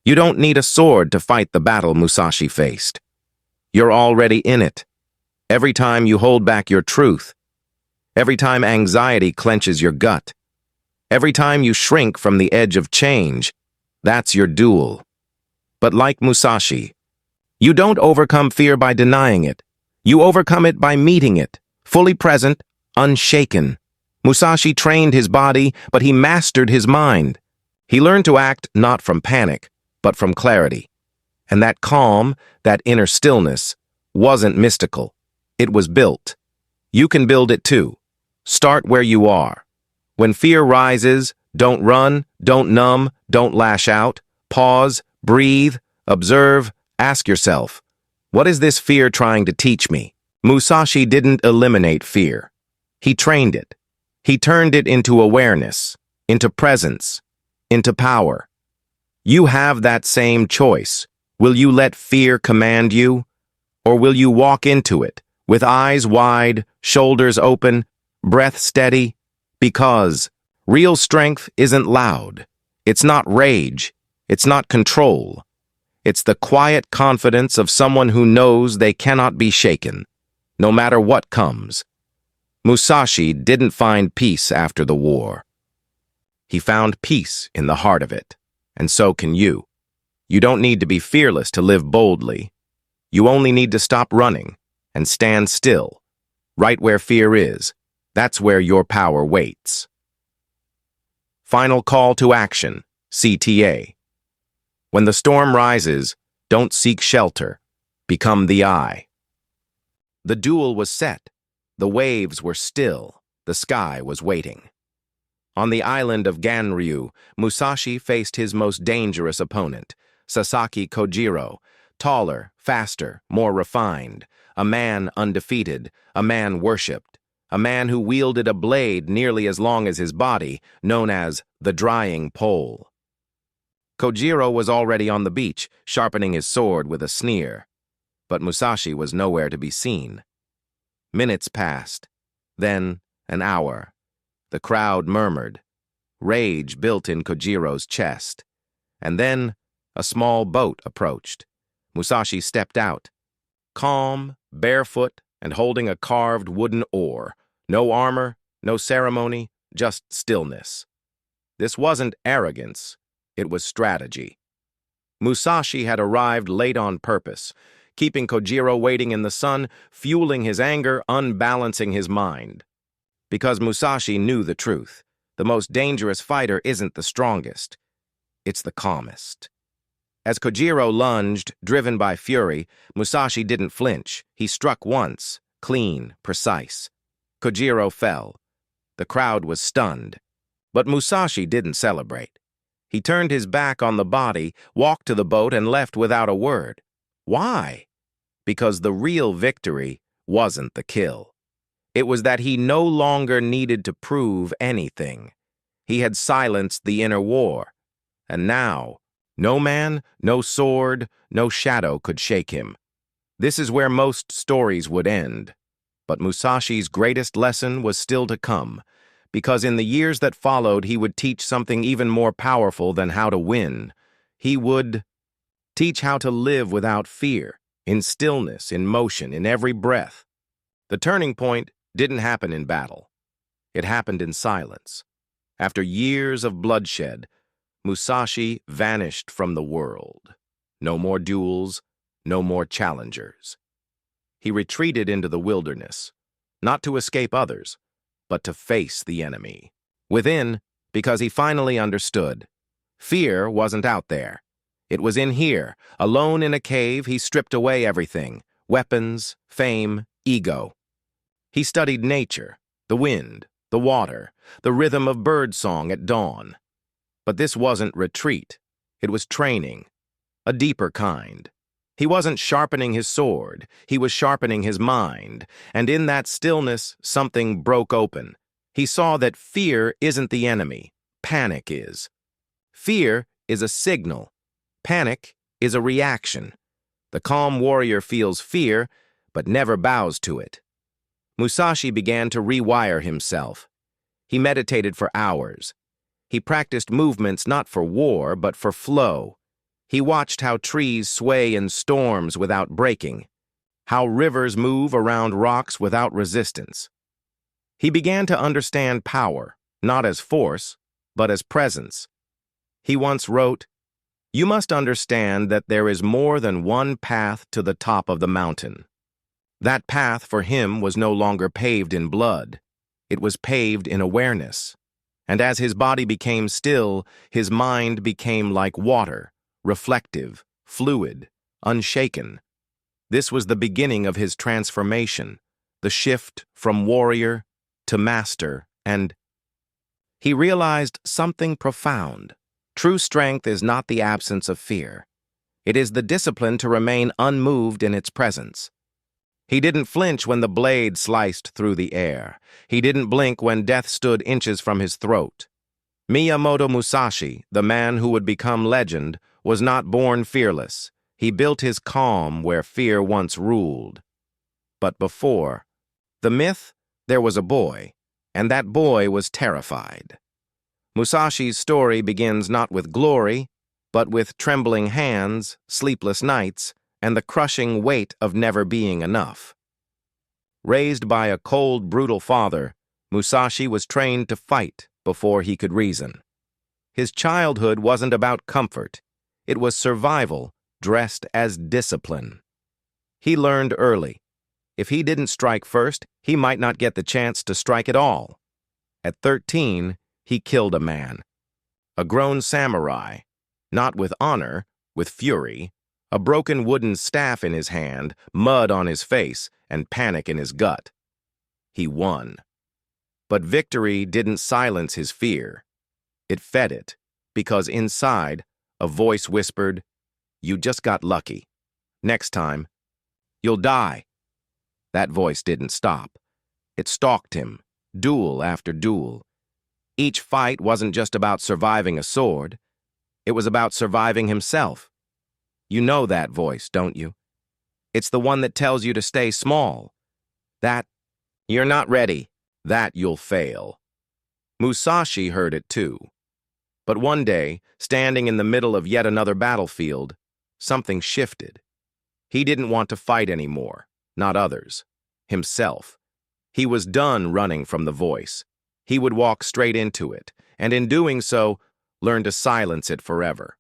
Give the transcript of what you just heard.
You don't need a sword to fight the battle Musashi faced. You're already in it. Every time you hold back your truth, every time anxiety clenches your gut, every time you shrink from the edge of change, that's your duel. But like Musashi, you don't overcome fear by denying it. You overcome it by meeting it, fully present, unshaken. Musashi trained his body, but he mastered his mind. He learned to act not from panic, but from clarity. And that calm, that inner stillness, wasn't mystical. It was built. You can build it too. Start where you are. When fear rises, don't run, don't numb, don't lash out. Pause, breathe, observe, ask yourself, what is this fear trying to teach me? Musashi didn't eliminate fear. He trained it. He turned it into awareness, into presence, into power. You have that same choice. Will you let fear command you? Or will you walk into it, with eyes wide, shoulders open, breath steady? Because real strength isn't loud. It's not rage. It's not control. It's the quiet confidence of someone who knows they cannot be shaken, no matter what comes. Musashi didn't find peace after the war. He found peace in the heart of it, and so can you. You don't need to be fearless to live boldly. You only need to stop running and stand still. Right where fear is, that's where your power waits. Final call to action, CTA. When the storm rises, don't seek shelter. Become the eye. The duel was set. The waves were still. The sky was waiting. On the island of Ganryu, Musashi faced his most dangerous opponent, Sasaki Kojiro, taller, faster, more refined, a man undefeated, a man worshipped, a man who wielded a blade nearly as long as his body, known as the drying pole. Kojiro was already on the beach, sharpening his sword with a sneer, but Musashi was nowhere to be seen. Minutes passed, then an hour. The crowd murmured. Rage built in Kojiro's chest. And then a small boat approached. Musashi stepped out, calm, barefoot, and holding a carved wooden oar. No armor, no ceremony, just stillness. This wasn't arrogance, it was strategy. Musashi had arrived late on purpose, keeping Kojiro waiting in the sun, fueling his anger, unbalancing his mind. Because Musashi knew the truth. The most dangerous fighter isn't the strongest. It's the calmest. As Kojiro lunged, driven by fury, Musashi didn't flinch. He struck once, clean, precise. Kojiro fell. The crowd was stunned. But Musashi didn't celebrate. He turned his back on the body, walked to the boat, and left without a word. Why? Because the real victory wasn't the kill. It was that he no longer needed to prove anything. He had silenced the inner war. And now, no man, no sword, no shadow could shake him. This is where most stories would end. But Musashi's greatest lesson was still to come, because in the years that followed he would teach something even more powerful than how to win. He would teach how to live without fear, in stillness, in motion, in every breath. The turning point didn't happen in battle. It happened in silence. After years of bloodshed, Musashi vanished from the world. No more duels, no more challengers. He retreated into the wilderness, not to escape others, but to face the enemy. Within, because he finally understood. Fear wasn't out there. It was in here. Alone in a cave, he stripped away everything. Weapons, fame, ego. He studied nature, the wind, the water, the rhythm of birdsong at dawn. But this wasn't retreat. It was training, a deeper kind. He wasn't sharpening his sword. He was sharpening his mind. And in that stillness, something broke open. He saw that fear isn't the enemy. Panic is. Fear is a signal. Panic is a reaction. The calm warrior feels fear, but never bows to it. Musashi began to rewire himself. He meditated for hours. He practiced movements not for war, but for flow. He watched how trees sway in storms without breaking, how rivers move around rocks without resistance. He began to understand power, not as force, but as presence. He once wrote, "You must understand that there is more than one path to the top of the mountain." That path for him was no longer paved in blood. It was paved in awareness. And as his body became still, his mind became like water, reflective, fluid, unshaken. This was the beginning of his transformation, the shift from warrior to master, and he realized something profound. True strength is not the absence of fear. It is the discipline to remain unmoved in its presence. He didn't flinch when the blade sliced through the air. He didn't blink when death stood inches from his throat. Miyamoto Musashi, the man who would become legend, was not born fearless. He built his calm where fear once ruled. But before the myth, there was a boy, and that boy was terrified. Musashi's story begins not with glory, but with trembling hands, sleepless nights, and the crushing weight of never being enough. Raised by a cold, brutal father, Musashi was trained to fight before he could reason. His childhood wasn't about comfort. It was survival dressed as discipline. He learned early. If he didn't strike first, he might not get the chance to strike at all. At 13, he killed a man. A grown samurai, not with honor, with fury, a broken wooden staff in his hand, mud on his face, and panic in his gut. He won. But victory didn't silence his fear. It fed it, because inside, a voice whispered, "You just got lucky. Next time, you'll die." That voice didn't stop. It stalked him, duel after duel. Each fight wasn't just about surviving a sword. It was about surviving himself. You know that voice, don't you? It's the one that tells you to stay small. That, "You're not ready. That you'll fail." Musashi heard it too. But one day, standing in the middle of yet another battlefield, something shifted. He didn't want to fight anymore, not others, himself. He was done running from the voice. He would walk straight into it, and in doing so, learn to silence it forever.